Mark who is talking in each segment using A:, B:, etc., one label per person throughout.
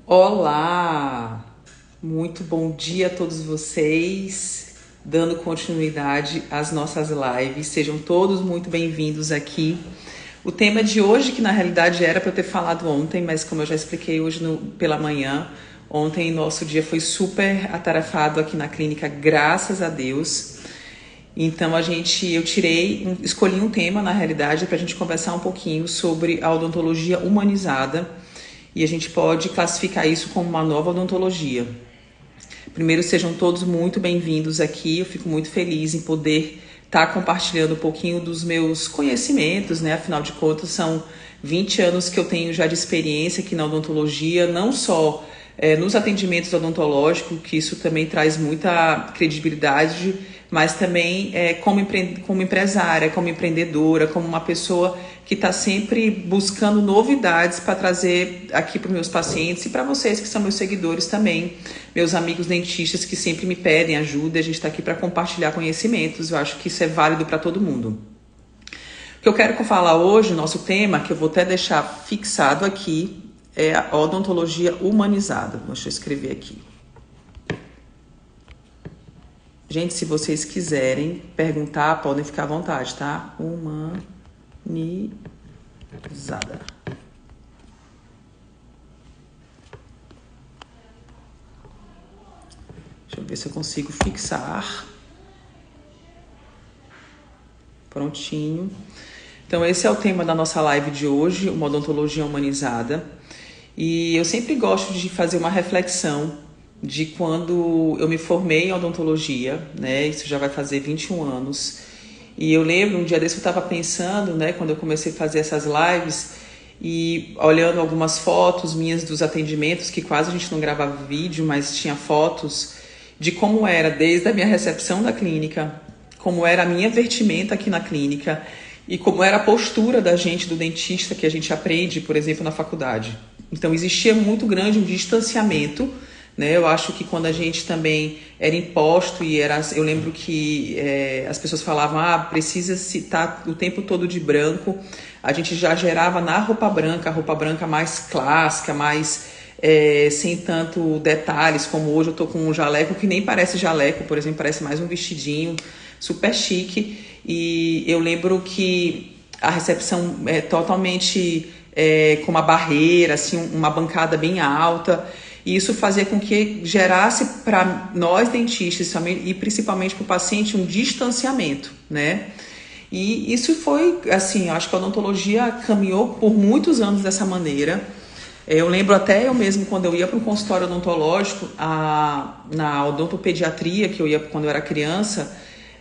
A: Olá! Muito bom dia a todos vocês, dando continuidade às nossas lives. Sejam todos muito bem-vindos aqui. O tema de hoje, que na realidade era para eu ter falado ontem, mas como eu já expliquei hoje pela manhã, ontem nosso dia foi super atarefado aqui na clínica, graças a Deus. Então eu escolhi um tema na realidade para a gente conversar um pouquinho sobre a odontologia humanizada. E a gente pode classificar isso como uma nova odontologia. Primeiro, sejam todos muito bem-vindos aqui. Eu fico muito feliz em poder estar compartilhando um pouquinho dos meus conhecimentos, né? Afinal de contas, são 20 anos que eu tenho já de experiência aqui na odontologia, não só nos atendimentos odontológicos, que isso também traz muita credibilidade, mas também como empresária, como empreendedora, como uma pessoa que está sempre buscando novidades para trazer aqui para os meus pacientes e para vocês que são meus seguidores também, meus amigos dentistas que sempre me pedem ajuda. A gente está aqui para compartilhar conhecimentos. Eu acho que isso é válido para todo mundo. O que eu quero falar hoje, o nosso tema, que eu vou até deixar fixado aqui, é a odontologia humanizada. Deixa eu escrever aqui. Gente, se vocês quiserem perguntar, podem ficar à vontade, tá? Humanizada. Deixa eu ver se eu consigo fixar. Prontinho. Então, esse é o tema da nossa live de hoje, uma odontologia humanizada. E eu sempre gosto de fazer uma reflexão de quando eu me formei em odontologia, né? Isso já vai fazer 21 anos. E eu lembro, um dia desse eu estava pensando, né? Quando eu comecei a fazer essas lives e olhando algumas fotos minhas dos atendimentos, que quase a gente não gravava vídeo, mas tinha fotos de como era desde a minha recepção da clínica, como era a minha vestimenta aqui na clínica e como era a postura da gente, do dentista, que a gente aprende, por exemplo, na faculdade. Então existia muito grande um distanciamento, né? Eu acho que quando a gente também era imposto e eu lembro que as pessoas falavam, precisa se estar o tempo todo de branco, a gente já gerava na roupa branca mais clássica, mais sem tanto detalhes, como hoje eu tô com um jaleco que nem parece jaleco, por exemplo, parece mais um vestidinho super chique. E eu lembro que a recepção é totalmente com uma barreira, assim, uma bancada bem alta. E isso fazia com que gerasse para nós dentistas e principalmente para o paciente um distanciamento, né? E isso foi, assim, eu acho que a odontologia caminhou por muitos anos dessa maneira. Eu lembro até eu mesmo, quando eu ia para um consultório odontológico, na odontopediatria, que eu ia quando eu era criança,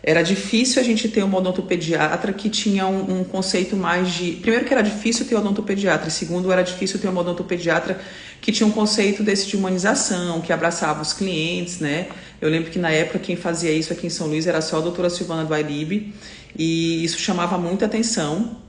A: era difícil a gente ter uma odontopediatra que tinha um conceito mais de... Primeiro que era difícil ter odontopediatra, e segundo era difícil ter uma odontopediatra que tinha um conceito desse de humanização, que abraçava os clientes, né? Eu lembro que na época quem fazia isso aqui em São Luís era só a doutora Silvana do Ailib, e isso chamava muita atenção.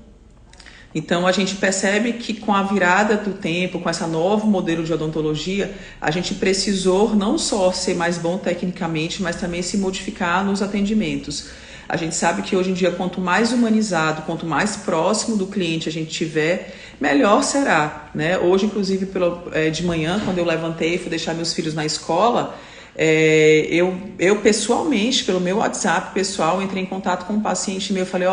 A: Então a gente percebe que com a virada do tempo, com esse novo modelo de odontologia, a gente precisou não só ser mais bom tecnicamente, mas também se modificar nos atendimentos. A gente sabe que hoje em dia, quanto mais humanizado, quanto mais próximo do cliente a gente tiver, melhor será, né? Hoje, inclusive, de manhã, quando eu levantei e fui deixar meus filhos na escola, eu pessoalmente, pelo meu WhatsApp pessoal, entrei em contato com um paciente meu e falei,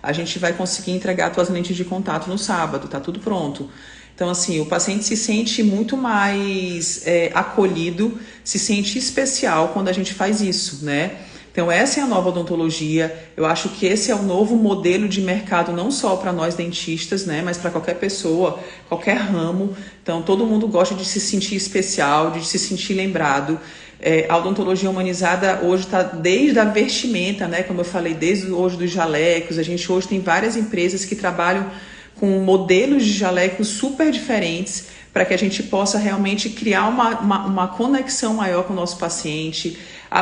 A: a gente vai conseguir entregar tuas lentes de contato no sábado, tá tudo pronto. Então, assim, o paciente se sente muito mais acolhido, se sente especial quando a gente faz isso, né? Então, essa é a nova odontologia. Eu acho que esse é o novo modelo de mercado, não só para nós dentistas, né, mas para qualquer pessoa, qualquer ramo. Então, todo mundo gosta de se sentir especial, de se sentir lembrado. A odontologia humanizada hoje está desde a vestimenta, né, como eu falei, desde hoje dos jalecos. A gente hoje tem várias empresas que trabalham com modelos de jalecos super diferentes para que a gente possa realmente criar uma conexão maior com o nosso paciente.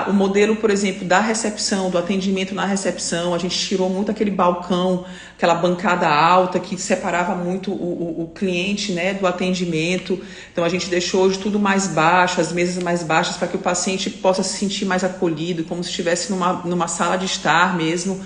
A: O modelo, por exemplo, da recepção, do atendimento na recepção, a gente tirou muito aquele balcão, aquela bancada alta que separava muito o cliente, né, do atendimento. Então a gente deixou hoje tudo mais baixo, as mesas mais baixas, para que o paciente possa se sentir mais acolhido, como se estivesse numa sala de estar mesmo.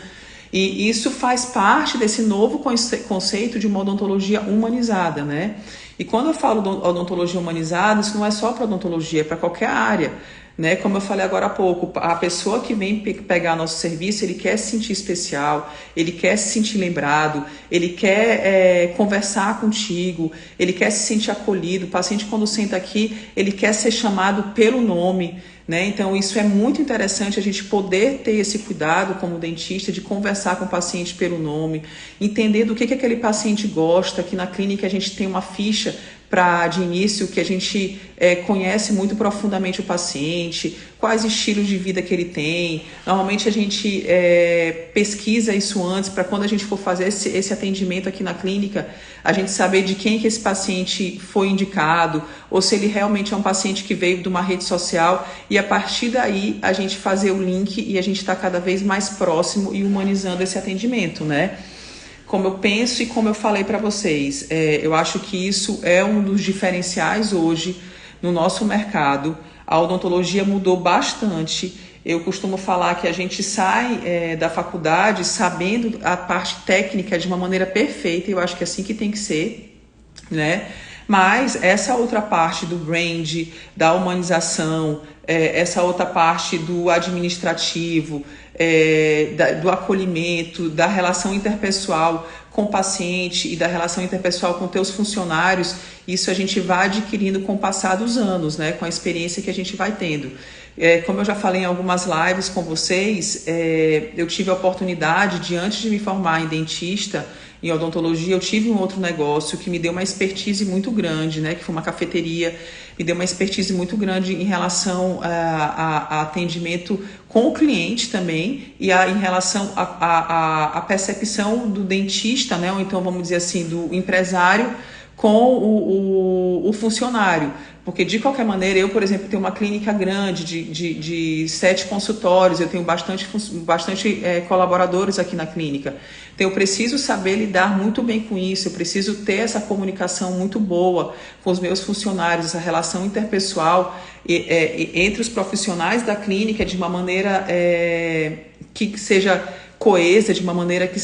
A: E isso faz parte desse novo conceito de uma odontologia humanizada, né? E quando eu falo odontologia humanizada, isso não é só para odontologia, é para qualquer área. Né? Como eu falei agora há pouco, a pessoa que vem pegar nosso serviço, ele quer se sentir especial, ele quer se sentir lembrado, ele quer conversar contigo, ele quer se sentir acolhido. O paciente, quando senta aqui, ele quer ser chamado pelo nome. Né? Então, isso é muito interessante, a gente poder ter esse cuidado como dentista de conversar com o paciente pelo nome, entender do que aquele paciente gosta. Aqui na clínica a gente tem uma ficha de início que a gente conhece muito profundamente o paciente, quais estilos de vida que ele tem. Normalmente a gente pesquisa isso antes para quando a gente for fazer esse atendimento aqui na clínica, a gente saber de quem que esse paciente foi indicado, ou se ele realmente é um paciente que veio de uma rede social, e a partir daí a gente fazer o link e a gente está cada vez mais próximo e humanizando esse atendimento, né? Como eu penso e como eu falei para vocês, eu acho que isso é um dos diferenciais hoje no nosso mercado. A odontologia mudou bastante. Eu costumo falar que a gente sai da faculdade sabendo a parte técnica de uma maneira perfeita, e eu acho que é assim que tem que ser, né? Mas essa outra parte do brand, da humanização, essa outra parte do administrativo, do acolhimento, da relação interpessoal com o paciente e da relação interpessoal com teus funcionários, isso a gente vai adquirindo com o passar dos anos, né? Com a experiência que a gente vai tendo. Como eu já falei em algumas lives com vocês, eu tive a oportunidade de, antes de me formar em dentista, em odontologia, eu tive um outro negócio que me deu uma expertise muito grande, né? Que foi uma cafeteria, me deu uma expertise muito grande em relação a atendimento com o cliente também, e em relação à percepção do dentista, né? Ou então, vamos dizer assim, do empresário com o funcionário. Porque, de qualquer maneira, eu, por exemplo, tenho uma clínica grande de 7 consultórios, eu tenho bastante colaboradores aqui na clínica. Então, eu preciso saber lidar muito bem com isso, eu preciso ter essa comunicação muito boa com os meus funcionários, essa relação interpessoal entre os profissionais da clínica de uma maneira que seja coesa, de uma maneira que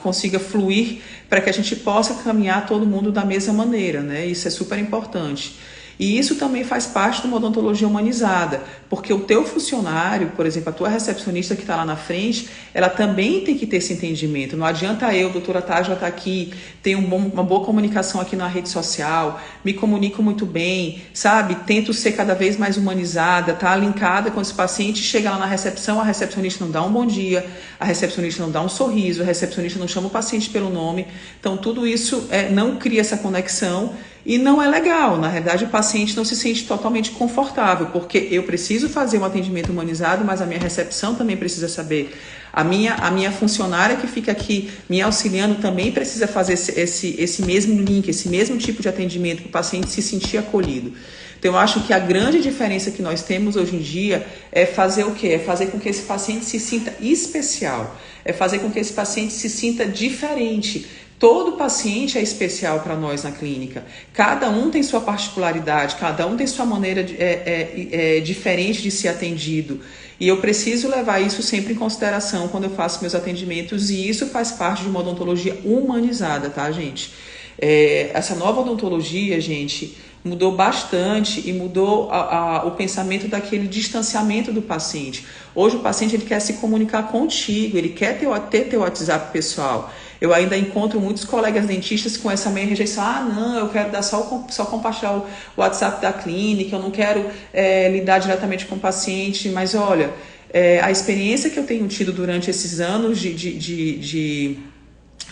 A: consiga fluir, para que a gente possa caminhar todo mundo da mesma maneira, né? Isso é super importante. E isso também faz parte de uma odontologia humanizada, porque o teu funcionário, por exemplo, a tua recepcionista que está lá na frente, ela também tem que ter esse entendimento. Não adianta eu, doutora Tágila, estar aqui, tenho uma boa comunicação aqui na rede social, me comunico muito bem, sabe? Tento ser cada vez mais humanizada, tá linkada com esse paciente, chega lá na recepção, a recepcionista não dá um bom dia, a recepcionista não dá um sorriso, a recepcionista não chama o paciente pelo nome. Então, tudo isso não cria essa conexão. E não é legal, na verdade o paciente não se sente totalmente confortável, porque eu preciso fazer um atendimento humanizado, mas a minha recepção também precisa saber. A minha funcionária que fica aqui me auxiliando também precisa fazer esse mesmo link, esse mesmo tipo de atendimento, para o paciente se sentir acolhido. Então eu acho que a grande diferença que nós temos hoje em dia é fazer o quê? É fazer com que esse paciente se sinta especial, é fazer com que esse paciente se sinta diferente. Todo paciente é especial para nós na clínica. Cada um tem sua particularidade, cada um tem sua maneira diferente de ser atendido. E eu preciso levar isso sempre em consideração quando eu faço meus atendimentos, e isso faz parte de uma odontologia humanizada, tá, gente? Essa nova odontologia, gente, mudou bastante e mudou o pensamento daquele distanciamento do paciente. Hoje o paciente ele quer se comunicar contigo, ele quer ter teu WhatsApp pessoal. Eu ainda encontro muitos colegas dentistas com essa meia rejeição. Não, eu quero dar só compartilhar o WhatsApp da clínica, eu não quero lidar diretamente com o paciente. Mas olha, a experiência que eu tenho tido durante esses anos de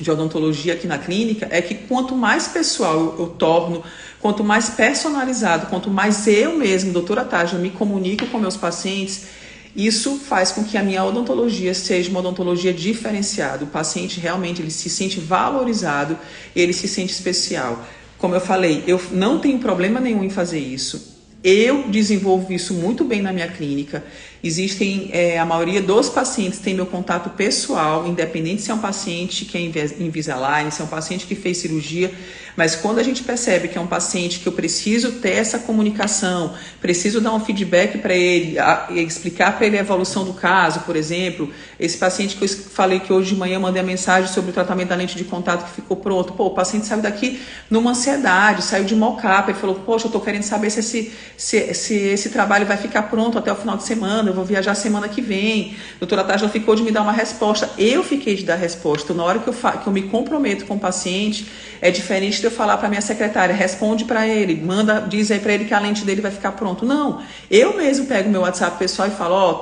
A: odontologia aqui na clínica é que quanto mais pessoal eu torno, quanto mais personalizado, quanto mais eu mesmo, doutora Tágila, me comunico com meus pacientes, isso faz com que a minha odontologia seja uma odontologia diferenciada. O paciente realmente ele se sente valorizado e ele se sente especial. Como eu falei, eu não tenho problema nenhum em fazer isso. Eu desenvolvo isso muito bem na minha clínica. Existem, a maioria dos pacientes tem meu contato pessoal, independente se é um paciente que é Invisalign, se é um paciente que fez cirurgia, mas quando a gente percebe que é um paciente que eu preciso ter essa comunicação, preciso dar um feedback para ele, explicar para ele a evolução do caso, por exemplo, esse paciente que eu falei que hoje de manhã eu mandei a mensagem sobre o tratamento da lente de contato que ficou pronto. Pô, o paciente saiu daqui numa ansiedade, saiu de mock-up, ele falou, poxa, eu tô querendo saber se esse trabalho vai ficar pronto até o final de semana, eu vou viajar semana que vem. A doutora Tajla ficou de me dar uma resposta, eu fiquei de dar resposta. Então, na hora que eu me comprometo com o paciente, é diferente de eu falar para minha secretária, responde para ele, diz aí para ele que a lente dele vai ficar pronto. Não, eu mesmo pego meu WhatsApp pessoal e falo, ó,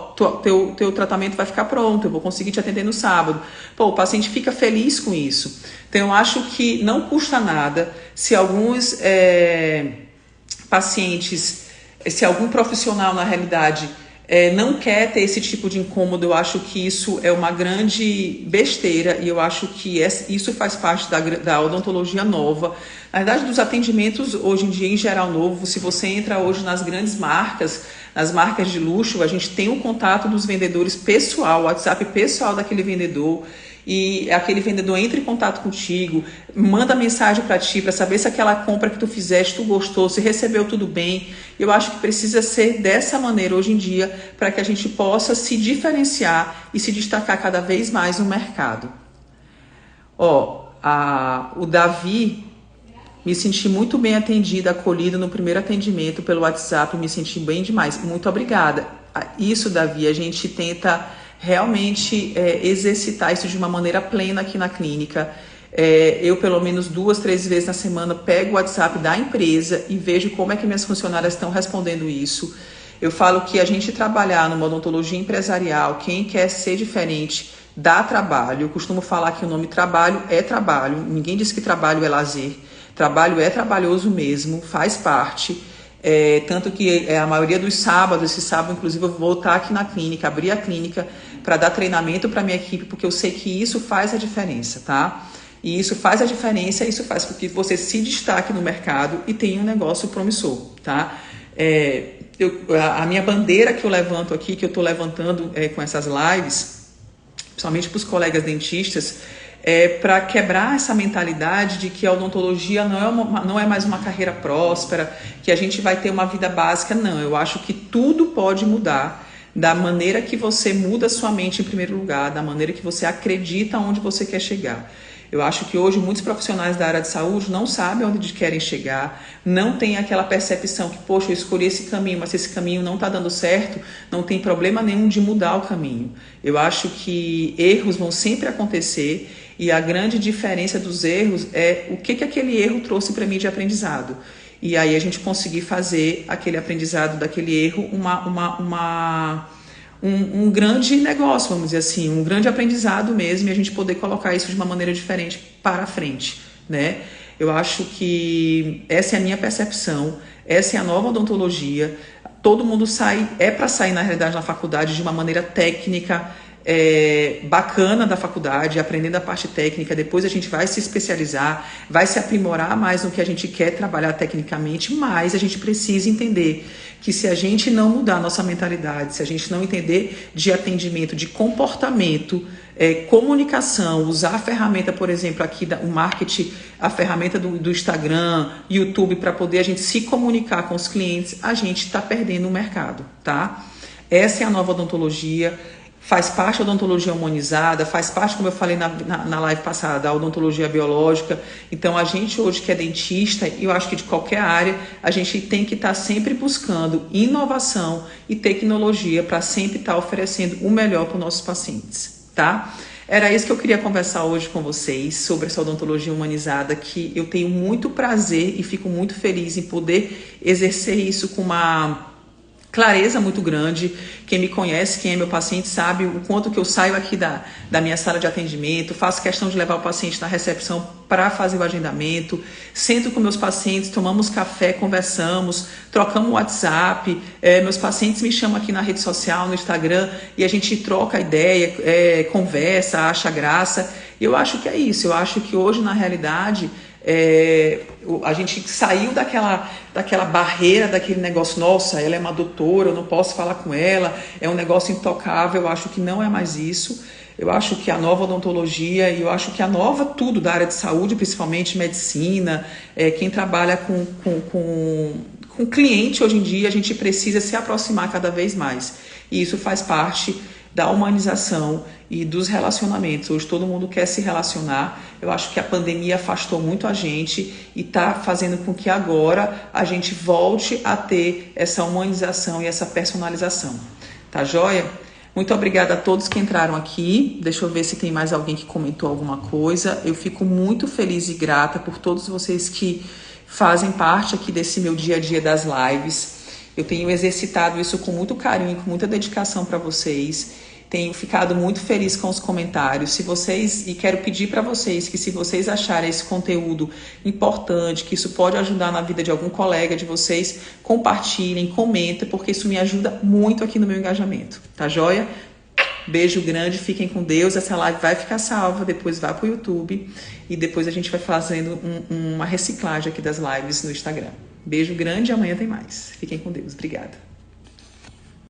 A: teu tratamento vai ficar pronto, eu vou conseguir te atender no sábado. Pô, o paciente fica feliz com isso. Então, eu acho que não custa nada se alguns pacientes, se algum profissional, na realidade, não quer ter esse tipo de incômodo. Eu acho que isso é uma grande besteira e eu acho que isso faz parte da odontologia nova. Na verdade, dos atendimentos hoje em dia, em geral, novo. Se você entra hoje nas grandes marcas, nas marcas de luxo, a gente tem o contato dos vendedores pessoal, o WhatsApp pessoal daquele vendedor. E aquele vendedor entra em contato contigo, manda mensagem para ti para saber se aquela compra que tu fizeste, tu gostou, se recebeu tudo bem. Eu acho que precisa ser dessa maneira hoje em dia para que a gente possa se diferenciar e se destacar cada vez mais no mercado. O Davi, me senti muito bem atendida, acolhida no primeiro atendimento pelo WhatsApp, me senti bem demais. Muito obrigada. Isso, Davi, a gente tenta realmente exercitar isso de uma maneira plena aqui na clínica. Eu, pelo menos 2, 3 vezes na semana, pego o WhatsApp da empresa e vejo como é que minhas funcionárias estão respondendo isso. Eu falo que a gente trabalhar numa odontologia empresarial, quem quer ser diferente, dá trabalho. Eu costumo falar que o nome trabalho é trabalho. Ninguém diz que trabalho é lazer. Trabalho é trabalhoso mesmo, faz parte. Tanto que a maioria dos sábados, esse sábado, inclusive, eu vou voltar aqui na clínica, abrir a clínica para dar treinamento para minha equipe, porque eu sei que isso faz a diferença, tá? E isso faz a diferença, isso faz com que você se destaque no mercado e tenha um negócio promissor, tá? A minha bandeira que eu levanto aqui, que eu estou levantando com essas lives, principalmente para os colegas dentistas, para quebrar essa mentalidade de que a odontologia não é mais uma carreira próspera, que a gente vai ter uma vida básica. Não, eu acho que tudo pode mudar da maneira que você muda a sua mente em primeiro lugar, da maneira que você acredita onde você quer chegar. Eu acho que hoje muitos profissionais da área de saúde não sabem onde querem chegar, não tem aquela percepção que, poxa, eu escolhi esse caminho, mas se esse caminho não está dando certo, não tem problema nenhum de mudar o caminho. Eu acho que erros vão sempre acontecer e a grande diferença dos erros é o que aquele erro trouxe para mim de aprendizado. E aí a gente conseguir fazer aquele aprendizado daquele erro um grande negócio, vamos dizer assim, um grande aprendizado mesmo, e a gente poder colocar isso de uma maneira diferente para frente, né? Eu acho que essa é a minha percepção, essa é a nova odontologia. Todo mundo para sair na realidade na faculdade de uma maneira técnica, bacana da faculdade, aprendendo a parte técnica. Depois a gente vai se especializar, vai se aprimorar mais no que a gente quer trabalhar tecnicamente, mas a gente precisa entender que se a gente não mudar a nossa mentalidade, se a gente não entender de atendimento, de comportamento, comunicação, usar a ferramenta, por exemplo, aqui o marketing, a ferramenta do Instagram, YouTube, para poder a gente se comunicar com os clientes, a gente está perdendo o mercado, tá? Essa é a nova odontologia. Faz parte da odontologia humanizada, faz parte, como eu falei na live passada, da odontologia biológica. Então, a gente hoje que é dentista, e eu acho que de qualquer área, a gente tem que estar sempre buscando inovação e tecnologia para sempre estar oferecendo o melhor para os nossos pacientes, tá? Era isso que eu queria conversar hoje com vocês, sobre essa odontologia humanizada, que eu tenho muito prazer e fico muito feliz em poder exercer isso com uma clareza muito grande. Quem me conhece, quem é meu paciente, sabe o quanto que eu saio aqui da minha sala de atendimento, faço questão de levar o paciente na recepção para fazer o agendamento, sento com meus pacientes, tomamos café, conversamos, trocamos WhatsApp, meus pacientes me chamam aqui na rede social, no Instagram, e a gente troca ideia, conversa, acha graça. Eu acho que é isso, eu acho que hoje, na realidade, A gente saiu daquela barreira, daquele negócio, nossa, ela é uma doutora, eu não posso falar com ela, é um negócio intocável. Eu acho que não é mais isso. Eu acho que a nova odontologia e eu acho que a nova tudo da área de saúde, principalmente medicina, quem trabalha com cliente hoje em dia, a gente precisa se aproximar cada vez mais. E isso faz parte da humanização e dos relacionamentos. Hoje todo mundo quer se relacionar. Eu acho que a pandemia afastou muito a gente e está fazendo com que agora a gente volte a ter essa humanização e essa personalização. Tá joia? Muito obrigada a todos que entraram aqui. Deixa eu ver se tem mais alguém que comentou alguma coisa. Eu fico muito feliz e grata por todos vocês que fazem parte aqui desse meu dia a dia das lives. Eu tenho exercitado isso com muito carinho, com muita dedicação para vocês. Tenho ficado muito feliz com os comentários. E quero pedir para vocês que, se vocês acharem esse conteúdo importante, que isso pode ajudar na vida de algum colega de vocês, compartilhem, comentem, porque isso me ajuda muito aqui no meu engajamento. Tá joia? Beijo grande, fiquem com Deus. Essa live vai ficar salva, depois vai pro YouTube e depois a gente vai fazendo uma reciclagem aqui das lives no Instagram. Beijo grande e amanhã tem mais. Fiquem com Deus. Obrigada.